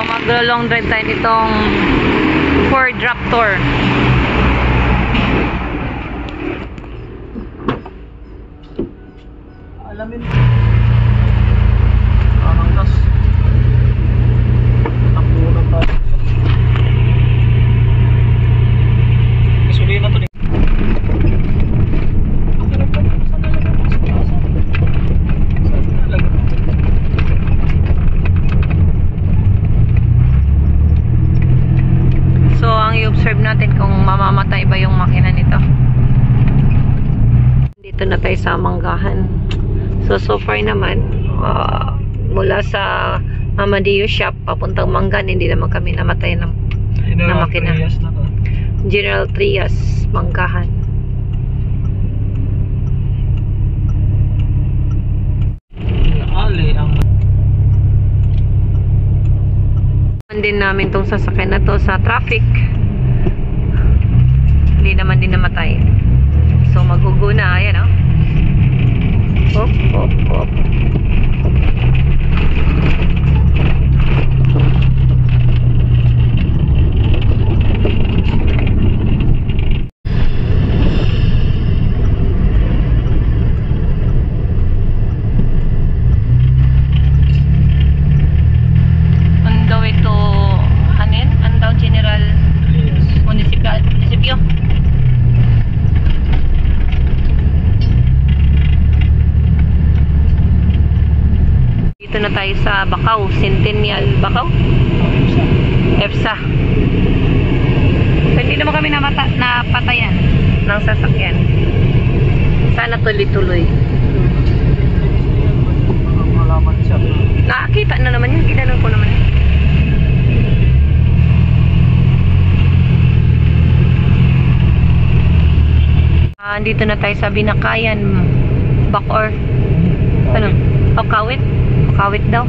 maglo-long drive tayo nitong Ford Raptor. Alamin. Parang gas. Takbo na pa. Gasolina to din. So, ang i-observe natin kung mamamatay ba yung makina nito. Dito na tayo sa Manggahan. So far naman, mula sa Amadeo Shop, papuntang Manggan, hindi naman kami namatay na makina. General Trias, Manggahan. Din namin tong sasakyan na to sa traffic. Hindi naman din namatay. So maghugo na, ayan oh. Hop, hop, hop. Andaw ito, anin? Andaw General Munisipyo. Dito na tayo sa Bacau, Centennial Bacau. EFSA. So, hindi naman kami napatayan ng sasakyan. Sana tuloy-tuloy. Malaman siya. Nakakita na naman yun. Kinanong ko naman yun. Dito na tayo sa Binakayan, Bacoor. Ano? O, Kawit. Kawit daw.